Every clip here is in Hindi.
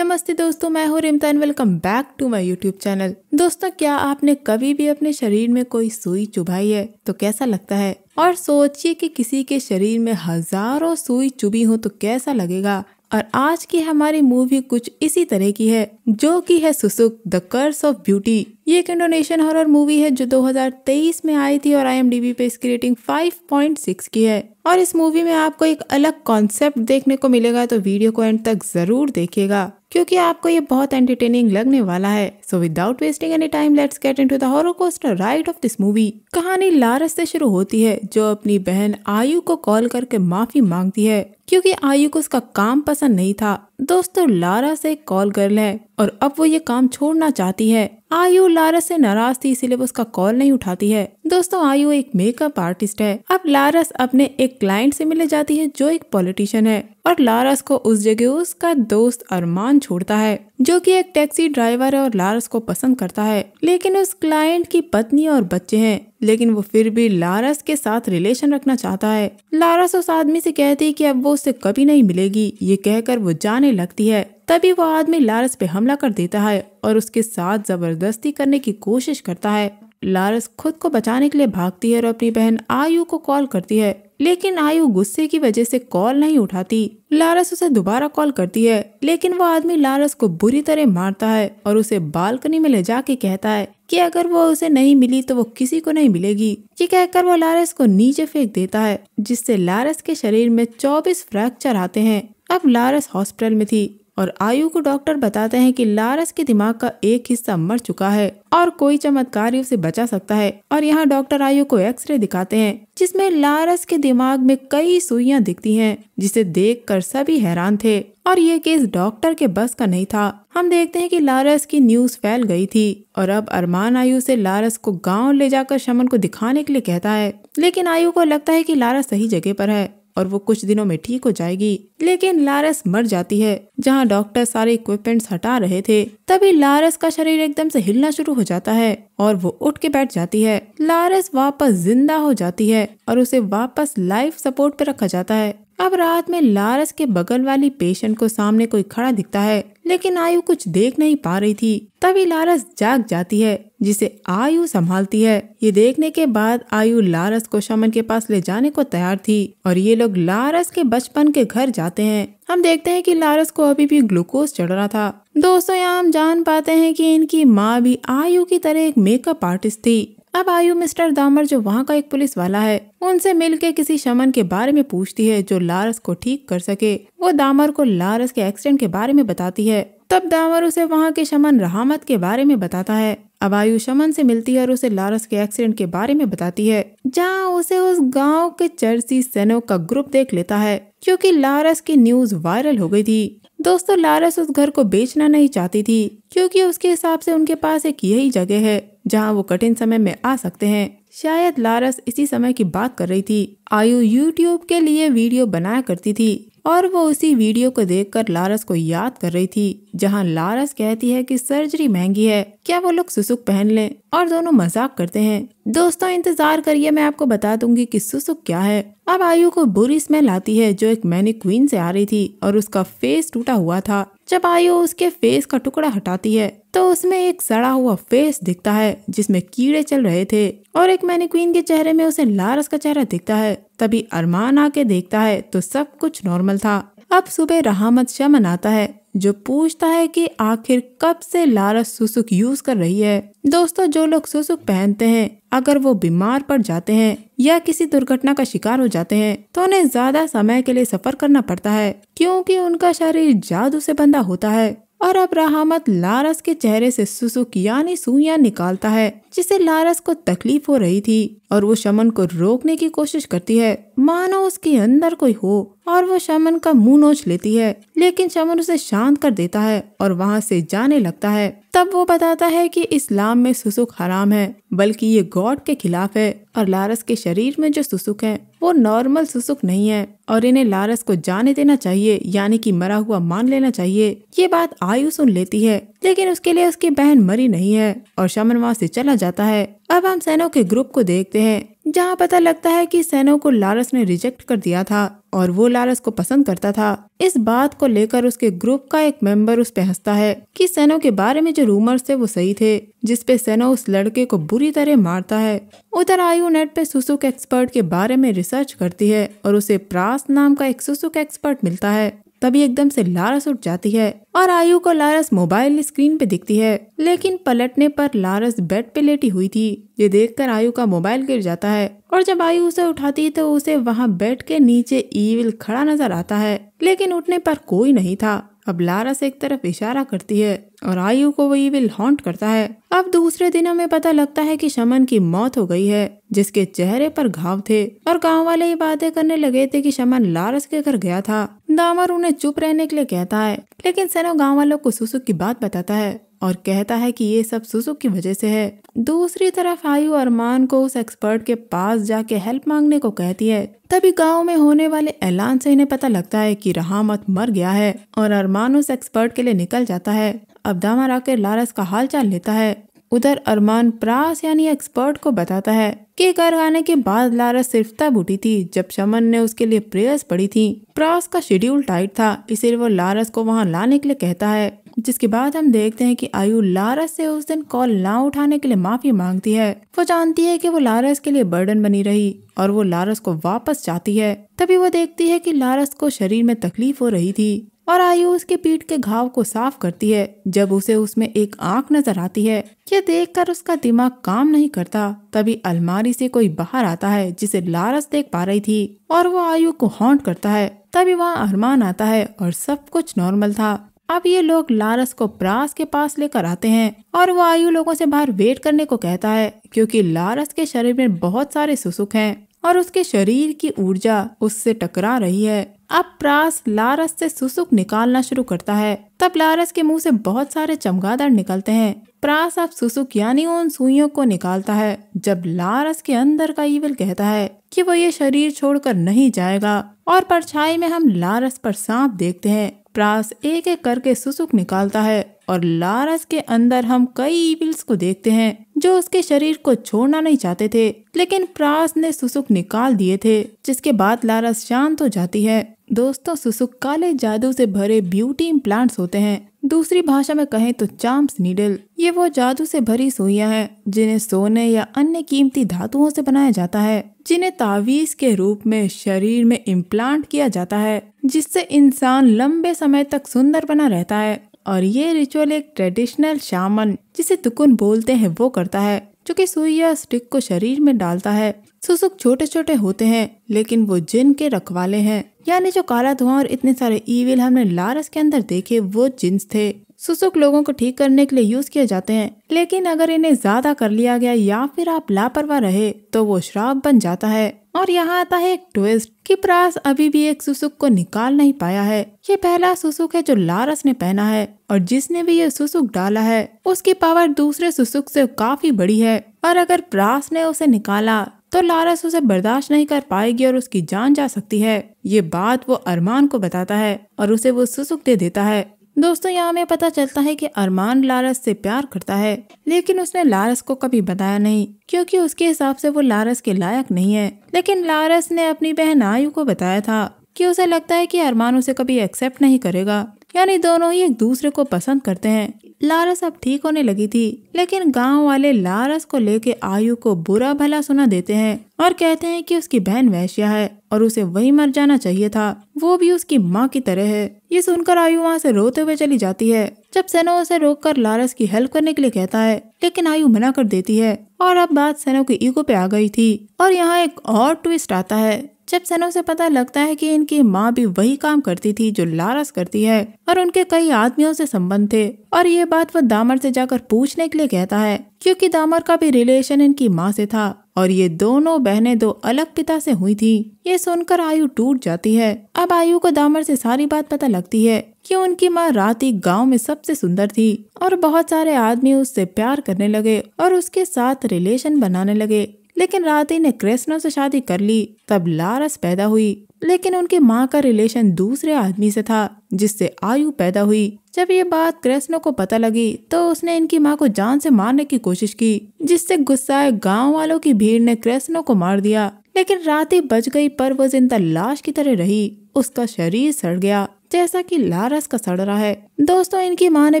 नमस्ते दोस्तों, मैं हूँ Rimta. Welcome back to my YouTube channel. दोस्तों, क्या आपने कभी भी अपने शरीर में कोई सुई चुभाई है तो कैसा लगता है? और सोचिए कि किसी के शरीर में हजारों सुई चुभी हो तो कैसा लगेगा। और आज की हमारी मूवी कुछ इसी तरह की है, जो कि है सुसुक द कर्स ऑफ ब्यूटी। ये एक इंडोनेशियन हॉरर मूवी है जो 2023 में आई थी और IMDb पे इसकी रेटिंग 5.6 की है। और इस मूवी में आपको एक अलग कॉन्सेप्ट देखने को मिलेगा, तो वीडियो को एंड तक जरूर देखिएगा क्योंकि आपको ये बहुत एंटरटेनिंग लगने वाला है। So without wasting any time, let's get into the horror coaster ride of this movie. कहानी लारस से शुरू होती है, जो अपनी बहन आयु को कॉल करके माफी मांगती है क्योंकि आयु को उसका काम पसंद नहीं था। दोस्तों, लारस एक कॉल गर्ल है और अब वो ये काम छोड़ना चाहती है। आयु लारस से नाराज थी, इसीलिए वो उसका कॉल नहीं उठाती है। दोस्तों, आयु एक मेकअप आर्टिस्ट है। अब लारस अपने एक क्लाइंट से मिलने जाती है जो एक पॉलिटिशियन है और लारस को उस जगह उसका दोस्त अरमान छोड़ता है, जो कि एक टैक्सी ड्राइवर है और लारस को पसंद करता है। लेकिन उस क्लाइंट की पत्नी और बच्चे हैं, लेकिन वो फिर भी लारस के साथ रिलेशन रखना चाहता है। लारस उस आदमी से कहती है कि अब वो उससे कभी नहीं मिलेगी। ये कहकर वो जाने लगती है। तभी वो आदमी लारस पे हमला कर देता है और उसके साथ जबरदस्ती करने की कोशिश करता है। लारस खुद को बचाने के लिए भागती है और अपनी बहन आयु को कॉल करती है, लेकिन आयु गुस्से की वजह से कॉल नहीं उठाती। लारस उसे दोबारा कॉल करती है, लेकिन वो आदमी लारस को बुरी तरह मारता है और उसे बालकनी में ले जाके कहता है कि अगर वो उसे नहीं मिली तो वो किसी को नहीं मिलेगी। ये कहकर वो लारस को नीचे फेंक देता है, जिससे लारस के शरीर में 24 फ्रैक्चर आते हैं। अब लारस हॉस्पिटल में थी और आयु को डॉक्टर बताते हैं कि लारस के दिमाग का एक हिस्सा मर चुका है और कोई चमत्कार ही उसे बचा सकता है। और यहाँ डॉक्टर आयु को एक्सरे दिखाते हैं, जिसमें लारस के दिमाग में कई सुइयां दिखती हैं, जिसे देखकर सभी हैरान थे। और ये केस डॉक्टर के बस का नहीं था। हम देखते हैं कि लारस की न्यूज फैल गई थी और अब अरमान आयु से लारस को गाँव ले जाकर शमन को दिखाने के लिए कहता है, लेकिन आयु को लगता है कि लारस सही जगह पर है और वो कुछ दिनों में ठीक हो जाएगी। लेकिन लारस मर जाती है जहां डॉक्टर सारे इक्विपमेंट्स हटा रहे थे। तभी लारस का शरीर एकदम से हिलना शुरू हो जाता है और वो उठ के बैठ जाती है। लारस वापस जिंदा हो जाती है और उसे वापस लाइफ सपोर्ट पे रखा जाता है। अब रात में लारस के बगल वाली पेशेंट को सामने कोई खड़ा दिखता है, लेकिन आयु कुछ देख नहीं पा रही थी। तभी लारस जाग जाती है, जिसे आयु संभालती है। ये देखने के बाद आयु लारस को शमन के पास ले जाने को तैयार थी और ये लोग लारस के बचपन के घर जाते हैं। हम देखते हैं कि लारस को अभी भी ग्लूकोज चढ़ रहा था। दोस्तों, यहाँ हम जान पाते हैं कि इनकी माँ भी आयु की तरह एक मेकअप आर्टिस्ट थी। अब आयु मिस्टर दामर, जो वहाँ का एक पुलिस वाला है, उनसे मिलके किसी शमन के बारे में पूछती है जो लारस को ठीक कर सके। वो दामर को लारस के एक्सीडेंट के बारे में बताती है। तब दामर उसे वहाँ के शमन रहमत के बारे में बताता है। अब आयु शमन से मिलती है और उसे लारस के एक्सीडेंट के बारे में बताती है, जहाँ उसे उस गांव के चर्ची सेनो का ग्रुप देख लेता है, क्योंकि लारस की न्यूज वायरल हो गई थी। दोस्तों, लारस उस घर को बेचना नहीं चाहती थी क्योंकि उसके हिसाब से उनके पास एक यही जगह है जहां वो कठिन समय में आ सकते हैं। शायद लारस इसी समय की बात कर रही थी। आयु यूट्यूब के लिए वीडियो बनाया करती थी और वो उसी वीडियो को देखकर लारस को याद कर रही थी, जहां लारस कहती है कि सर्जरी महंगी है, क्या वो लोग सुसुक पहन लें, और दोनों मजाक करते हैं। दोस्तों, इंतजार करिए, मैं आपको बता दूंगी कि सुसुक क्या है। अब आयु को बुरी स्मेल आती है जो एक मैनीक्वीन से आ रही थी और उसका फेस टूटा हुआ था। जब आयु उसके फेस का टुकड़ा हटाती है तो उसमें एक सड़ा हुआ फेस दिखता है जिसमें कीड़े चल रहे थे और एक मैनीक्वीन के चेहरे में उसे लारस का चेहरा दिखता है। तभी अरमान आके देखता है तो सब कुछ नॉर्मल था। अब सुबह रहमत शमन आता है जो पूछता है कि आखिर कब से लारस सुसुक यूज कर रही है। दोस्तों, जो लोग सुसुक पहनते हैं, अगर वो बीमार पड़ जाते हैं या किसी दुर्घटना का शिकार हो जाते हैं तो उन्हें ज्यादा समय के लिए सफर करना पड़ता है, क्योंकि उनका शरीर जादू से बंधा होता है। और अब रहमत लारस के चेहरे से सुसुक यानी सुइयां निकालता है, जिसे लारस को तकलीफ हो रही थी और वो शमन को रोकने की कोशिश करती है, मानो उसके अंदर कोई हो, और वो शमन का मुंह नोच लेती है, लेकिन शमन उसे शांत कर देता है और वहाँ से जाने लगता है। तब वो बताता है कि इस्लाम में सुसुक हराम है, बल्कि ये गॉड के खिलाफ है और लारस के शरीर में जो सुसुक है वो नॉर्मल सुसुक नहीं है और इन्हें लारस को जाने देना चाहिए, यानी कि मरा हुआ मान लेना चाहिए। ये बात आयु सुन लेती है, लेकिन उसके लिए उसकी बहन मरी नहीं है और शमन वहाँ से चला जाता है। अब हम सेनो के ग्रुप को देखते हैं, जहाँ पता लगता है कि सेनो को लारस ने रिजेक्ट कर दिया था और वो लारस को पसंद करता था। इस बात को लेकर उसके ग्रुप का एक मेंबर उस पे हंसता है कि सेनो के बारे में जो रूमर्स थे वो सही थे, जिसपे सेनो उस लड़के को बुरी तरह मारता है। उधर आयु नेट पे सुसुक एक्सपर्ट के बारे में रिसर्च करती है और उसे प्रास नाम का एक सुसुक एक्सपर्ट मिलता है। तभी एकदम से लारस उठ जाती है और आयु को लारस मोबाइल स्क्रीन पे दिखती है, लेकिन पलटने पर लारस बेड पे लेटी हुई थी। ये देखकर आयु का मोबाइल गिर जाता है और जब आयु उसे उठाती है तो उसे वहाँ बेड के नीचे ईविल खड़ा नजर आता है, लेकिन उठने पर कोई नहीं था। अब लारस एक तरफ इशारा करती है और आयु को वो ईविल हॉन्ट करता है। अब दूसरे दिनों में पता लगता है कि शमन की मौत हो गई है, जिसके चेहरे पर घाव थे और गांव वाले ये बातें करने लगे थे कि शमन लारस के घर गया था। दामर उन्हें चुप रहने के लिए कहता है, लेकिन सेनो गांव वालों को सुसुक की बात बताता है और कहता है कि ये सब सुसुक की वजह से है। दूसरी तरफ आयु अरमान को उस एक्सपर्ट के पास जाके हेल्प मांगने को कहती है। तभी गांव में होने वाले ऐलान से इन्हें पता लगता है कि रहमत मर गया है और अरमान उस एक्सपर्ट के लिए निकल जाता है। अब दामर आकर लारस का हालचाल लेता है। उधर अरमान प्रास यानी एक्सपर्ट को बताता है कि घर आने के बाद लारस सिर्फ तब उठी थी जब शमन ने उसके लिए प्रेयर्स पढ़ी थी। प्रास का शेड्यूल टाइट था, इसलिए वो लारस को वहां लाने के लिए कहता है, जिसके बाद हम देखते हैं कि आयु लारस से उस दिन कॉल ना उठाने के लिए माफी मांगती है। वो जानती है कि वो लारस के लिए बर्डन बनी रही और वो लारस को वापस चाहती है। तभी वो देखती है कि लारस को शरीर में तकलीफ हो रही थी और आयु उसके पीठ के घाव को साफ करती है जब उसे उसमें एक आंख नजर आती है। ये देखकर उसका दिमाग काम नहीं करता। तभी अलमारी से कोई बाहर आता है जिसे लारस देख पा रही थी और वो आयु को हॉन्ट करता है। तभी वहाँ अरमान आता है और सब कुछ नॉर्मल था। अब ये लोग लारस को प्रास के पास लेकर आते हैं और वो आयु लोगों से बाहर वेट करने को कहता है, क्योंकि लारस के शरीर में बहुत सारे सुसुक हैं और उसके शरीर की ऊर्जा उससे टकरा रही है। अब प्रास लारस से सुसुक निकालना शुरू करता है। तब लारस के मुंह से बहुत सारे चमगादड़ निकलते हैं। प्रास अब सुसुक यानी उन सुइयों को निकालता है। जब लारस के अंदर का ईविल कहता है कि वो ये शरीर छोड़कर नहीं जाएगा और परछाई में हम लारस पर सांप देखते हैं। प्रास एक एक करके सुसुक निकालता है और लारस के अंदर हम कई ईविल्स को देखते हैं जो उसके शरीर को छोड़ना नहीं चाहते थे, लेकिन प्रास ने सुसुक निकाल दिए थे, जिसके बाद लारस शांत हो जाती है। दोस्तों, सुसुक काले जादू से भरे ब्यूटी इम्प्लांट्स होते हैं। दूसरी भाषा में कहें तो चार्म्स नीडल। ये वो जादू से भरी सुइयां हैं जिन्हें सोने या अन्य कीमती धातुओं से बनाया जाता है, जिन्हें तावीज के रूप में शरीर में इम्प्लांट किया जाता है, जिससे इंसान लंबे समय तक सुंदर बना रहता है। और ये रिचुअल एक ट्रेडिशनल शामन जिसे तुकुन बोलते हैं वो करता है, जो कि सुई या स्टिक को शरीर में डालता है। सुसुक छोटे छोटे होते हैं, लेकिन वो जिन के रखवाले हैं, यानी जो काला धुआं और इतने सारे ईविल हमने लारस के अंदर देखे वो जिन्स थे। सुसुक लोगों को ठीक करने के लिए यूज किए जाते हैं, लेकिन अगर इन्हें ज्यादा कर लिया गया या फिर आप लापरवाह रहे तो वो श्राप बन जाता है। और यहाँ आता है एक ट्विस्ट कि प्रास अभी भी एक सुसुक को निकाल नहीं पाया है। ये पहला सुसुक है जो लारस ने पहना है और जिसने भी ये सुसुक डाला है उसकी पावर दूसरे सुसुक से काफी बड़ी है, और अगर प्रास ने उसे निकाला तो लारस उसे बर्दाश्त नहीं कर पाएगी और उसकी जान जा सकती है। ये बात वो अरमान को बताता है और उसे वो सुसुक दे देता है। दोस्तों, यहाँ हमें पता चलता है कि अरमान लारस से प्यार करता है, लेकिन उसने लारस को कभी बताया नहीं, क्योंकि उसके हिसाब से वो लारस के लायक नहीं है। लेकिन लारस ने अपनी बहन आयु को बताया था कि उसे लगता है कि अरमान उसे कभी एक्सेप्ट नहीं करेगा, यानी दोनों ही एक दूसरे को पसंद करते हैं। लारस अब ठीक होने लगी थी, लेकिन गांव वाले लारस को लेके आयु को बुरा भला सुना देते हैं और कहते हैं कि उसकी बहन वैश्या है और उसे वहीं मर जाना चाहिए था, वो भी उसकी माँ की तरह है। ये सुनकर आयु वहाँ से रोते हुए चली जाती है। जब सेनो उसे रोककर लारस की हेल्प करने के लिए कहता है, लेकिन आयु मना कर देती है। और अब बात सेनो की ईगो पे आ गई थी। और यहाँ एक और ट्विस्ट आता है जब सेनो से पता लगता है कि इनकी माँ भी वही काम करती थी जो लारस करती है और उनके कई आदमियों से संबंध थे। और ये बात वो दामर से जाकर पूछने के लिए कहता है, क्योंकि दामर का भी रिलेशन इनकी माँ से था और ये दोनों बहनें दो अलग पिता से हुई थी। ये सुनकर आयु टूट जाती है। अब आयु को दामर से सारी बात पता लगती है कि उनकी माँ राती गांव में सबसे सुंदर थी और बहुत सारे आदमी उससे प्यार करने लगे और उसके साथ रिलेशन बनाने लगे। लेकिन राती ने कृष्ण से शादी कर ली। तब लारस पैदा हुई, लेकिन उनकी माँ का रिलेशन दूसरे आदमी से था जिससे आयु पैदा हुई। जब ये बात कृष्ण को पता लगी तो उसने इनकी माँ को जान से मारने की कोशिश की, जिससे गुस्साए गांव वालों की भीड़ ने कृष्ण को मार दिया। लेकिन रात ही बच गई पर वो जिंदा लाश की तरह रही। उसका शरीर सड़ गया जैसा कि लारस का सड़ रहा है। दोस्तों, इनकी माँ ने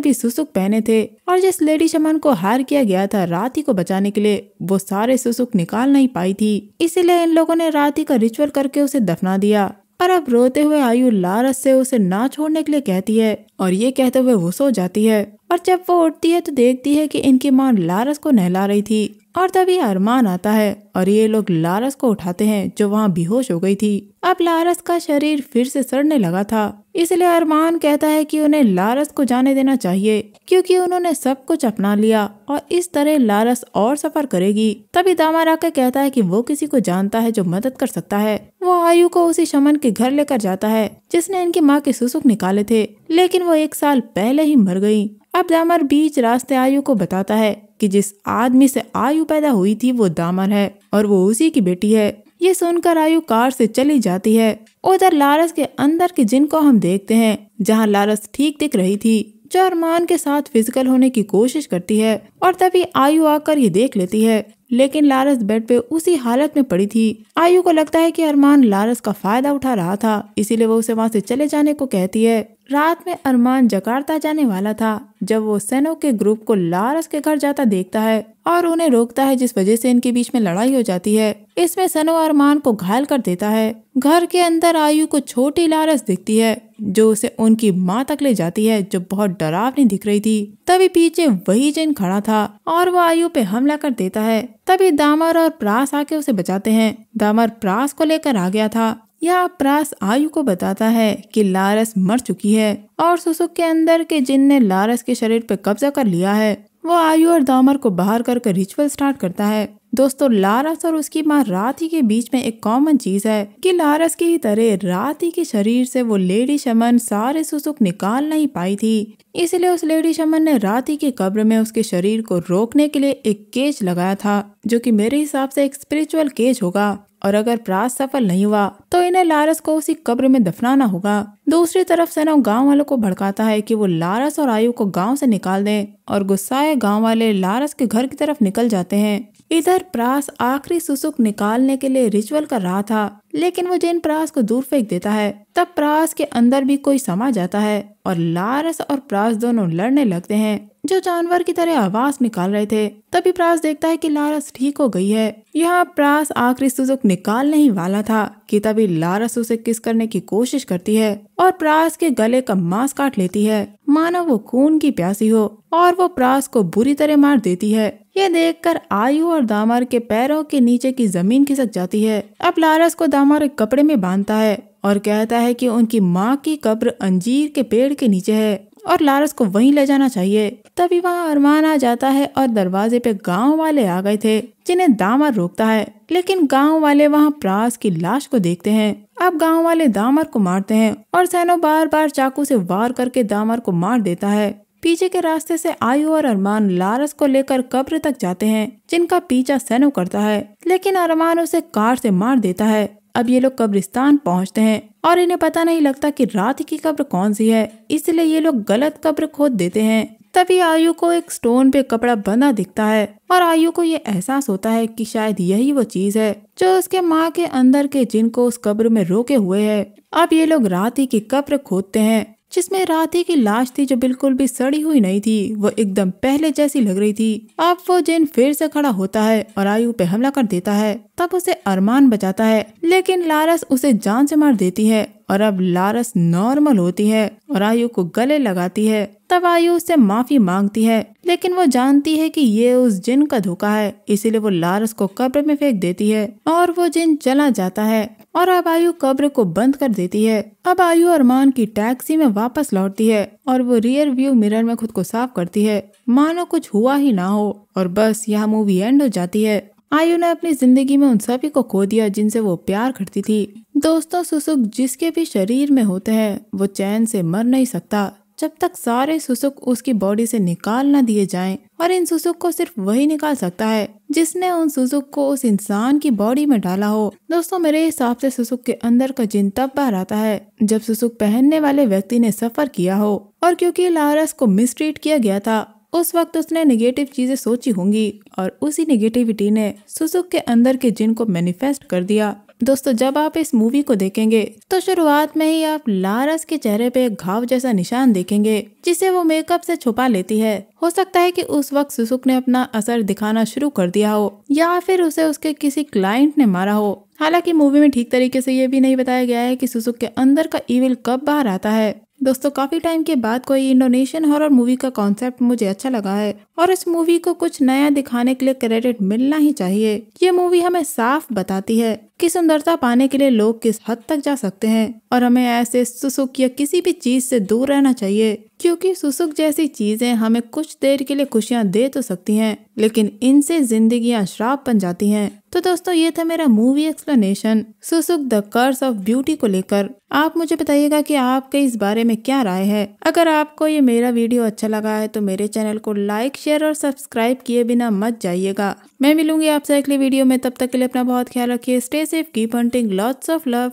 भी सुसुक पहने थे और जिस लेडी शमन को हायर किया गया था राती को बचाने के लिए, वो सारे सुसुक निकाल नहीं पाई थी। इसीलिए इन लोगों ने राती का रिचुअल करके उसे दफना दिया। पर अब रोते हुए आयु लारस से उसे ना छोड़ने के लिए कहती है और ये कहते हुए वो सो जाती है। और जब वो उठती है तो देखती है कि इनकी माँ लारस को नहला रही थी। और तभी अरमान आता है और ये लोग लारस को उठाते हैं जो वहाँ बेहोश हो गई थी। अब लारस का शरीर फिर से सड़ने लगा था, इसलिए अरमान कहता है कि उन्हें लारस को जाने देना चाहिए क्योंकि उन्होंने सब कुछ अपना लिया और इस तरह लारस और सफर करेगी। तभी दामार आकर कहता है कि वो किसी को जानता है जो मदद कर सकता है। वो आयु को उसी शमन के घर लेकर जाता है जिसने इनकी माँ के सुसुक निकाले थे, लेकिन वो 1 साल पहले ही मर गई। अब दामर बीच रास्ते आयु को बताता है कि जिस आदमी से आयु पैदा हुई थी वो दामर है और वो उसी की बेटी है। ये सुनकर आयु कार से चली जाती है। उधर लारस के अंदर के जिन को हम देखते हैं, जहाँ लारस ठीक दिख रही थी, जो अरमान के साथ फिजिकल होने की कोशिश करती है। और तभी आयु आकर ये देख लेती है, लेकिन लारस बेड पे उसी हालत में पड़ी थी। आयु को लगता है कि अरमान लारस का फायदा उठा रहा था, इसीलिए वो उसे वहाँ से चले जाने को कहती है। रात में अरमान जकार्ता जाने वाला था जब वो सेनो के ग्रुप को लारस के घर जाता देखता है और उन्हें रोकता है, जिस वजह से इनके बीच में लड़ाई हो जाती है। इसमें सेनो अरमान को घायल कर देता है। घर के अंदर आयु को छोटी लारस दिखती है जो उसे उनकी माँ तक ले जाती है, जो बहुत डरावनी दिख रही थी। तभी पीछे वही जिन खड़ा था और वो आयु पे हमला कर देता है। तभी दामर और प्रास आके उसे बचाते हैं। दामर प्रास को लेकर आ गया था। यहाँ प्रास आयु को बताता है कि लारस मर चुकी है और सुसुक के अंदर के जिन ने लारस के शरीर पे कब्जा कर लिया है। वो आयु और दामर को बाहर करके रिचुअल स्टार्ट करता है। दोस्तों, लारस और उसकी माँ राती के बीच में एक कॉमन चीज है कि लारस की ही तरह राती के शरीर से वो लेडी शमन सारे सुसुक निकाल नहीं पाई थी। इसलिए उस लेडी शमन ने राती की कब्र में उसके शरीर को रोकने के लिए एक केज लगाया था, जो कि मेरे हिसाब से एक स्पिरिचुअल केज होगा। और अगर प्रास सफल नहीं हुआ तो इन्हें लारस को उसी कब्र में दफनाना होगा। दूसरी तरफ सेनो गांव वालों को भड़काता है कि वो लारस और आयु को गांव से निकाल दें और गुस्साए गांव वाले लारस के घर की तरफ निकल जाते हैं। इधर प्रास आखिरी सुसुक निकालने के लिए रिचुअल कर रहा था, लेकिन वो जिन प्रास को दूर फेंक देता है। तब प्रास के अंदर भी कोई समा जाता है और लारस और प्रास दोनों लड़ने लगते हैं, जो जानवर की तरह आवाज निकाल रहे थे। तभी प्रास देखता है कि लारस ठीक हो गई है। यहाँ प्रास आखिरी सुसुक निकालने ही वाला था कि तभी लारस उसे किस करने की कोशिश करती है और प्रास के गले का मांस काट लेती है, मानो वो खून की प्यासी हो, और वो प्रास को बुरी तरह मार देती है। ये देखकर आयु और दामर के पैरों के नीचे की जमीन खिसक जाती है। अब लारस को दामर एक कपड़े में बांधता है और कहता है कि उनकी माँ की कब्र अंजीर के पेड़ के नीचे है और लारस को वहीं ले जाना चाहिए। तभी वहाँ अरमान आ जाता है और दरवाजे पे गांव वाले आ गए थे, जिन्हें दामर रोकता है। लेकिन गांव वाले वहाँ प्रास की लाश को देखते हैं। अब गांव वाले दामर को मारते हैं और सेनो बार बार चाकू से वार करके दामर को मार देता है। पीछे के रास्ते से आयु और अरमान लारस को लेकर कब्र तक जाते हैं, जिनका पीछा सेनो करता है, लेकिन अरमान उसे कार से मार देता है। अब ये लोग कब्रिस्तान पहुंचते हैं और इन्हें पता नहीं लगता कि रात की कब्र कौन सी है, इसलिए ये लोग गलत कब्र खोद देते हैं। तभी आयु को एक स्टोन पे कपड़ा बंधा दिखता है और आयु को ये एहसास होता है कि शायद यही वो चीज है जो उसके माँ के अंदर के जिन को उस कब्र में रोके हुए है। अब ये लोग राती की कब्र खोदते हैं, जिसमें राती की लाश थी जो बिल्कुल भी सड़ी हुई नहीं थी, वो एकदम पहले जैसी लग रही थी। अब वो जिन फिर से खड़ा होता है और आयु पे हमला कर देता है। तब उसे अरमान बचाता है, लेकिन लारस उसे जान से मार देती है और अब लारस नॉर्मल होती है और आयु को गले लगाती है। तब आयु उससे माफी मांगती है, लेकिन वो जानती है कि ये उस जिन का धोखा है, इसीलिए वो लारस को कब्र में फेंक देती है और वो जिन चला जाता है और अब आयु कब्र को बंद कर देती है। अब आयु अरमान की टैक्सी में वापस लौटती है और वो रियर व्यू मिरर में खुद को साफ करती है, मानो कुछ हुआ ही ना हो, और बस यहाँ मूवी एंड हो जाती है। आयु ने अपनी जिंदगी में उन सभी को खो दिया जिनसे वो प्यार करती थी। दोस्तों, सुसुक जिसके भी शरीर में होते हैं वो चैन से मर नहीं सकता जब तक सारे सुसुक उसकी बॉडी से निकाल न दिए जाएं, और इन सुसुक को सिर्फ वही निकाल सकता है जिसने उन सुसुक को उस इंसान की बॉडी में डाला हो। दोस्तों, मेरे हिसाब से सुसुक के अंदर का जिन तब बाहर आता है जब सुसुक पहनने वाले व्यक्ति ने सफर किया हो, और क्योंकि लारस को मिसट्रीट किया गया था उस वक्त उसने नेगेटिव चीजें सोची होंगी और उसी नेगेटिविटी ने सुसुक के अंदर के जिन को मैनिफेस्ट कर दिया। दोस्तों, जब आप इस मूवी को देखेंगे तो शुरुआत में ही आप लारस के चेहरे पे एक घाव जैसा निशान देखेंगे जिसे वो मेकअप से छुपा लेती है। हो सकता है कि उस वक्त सुसुक ने अपना असर दिखाना शुरू कर दिया हो या फिर उसे उसके किसी क्लाइंट ने मारा हो। हालांकि मूवी में ठीक तरीके से ये भी नहीं बताया गया है कि सुसुक के अंदर का ईविल कब बाहर आता है। दोस्तों, काफी टाइम के बाद कोई इंडोनेशियन हॉरर मूवी का कॉन्सेप्ट मुझे अच्छा लगा है और इस मूवी को कुछ नया दिखाने के लिए क्रेडिट मिलना ही चाहिए। ये मूवी हमें साफ बताती है कि सुंदरता पाने के लिए लोग किस हद तक जा सकते हैं और हमें ऐसे सुसुक या किसी भी चीज से दूर रहना चाहिए, क्योंकि सुसुक जैसी चीजें हमें कुछ देर के लिए खुशियां दे तो सकती हैं, लेकिन इनसे जिंदगियां श्राप बन जाती हैं। तो दोस्तों, ये था मेरा movie explanation Susuk the curse of beauty को लेकर। आप मुझे बताइएगा कि आपके इस बारे में क्या राय है। अगर आपको ये मेरा वीडियो अच्छा लगा है तो मेरे चैनल को लाइक, शेयर और सब्सक्राइब किए बिना मत जाइएगा। मैं मिलूंगी आपसे अगली वीडियो में, तब तक के लिए अपना बहुत ख्याल रखिए। Stay safe, keep hunting, lots of love.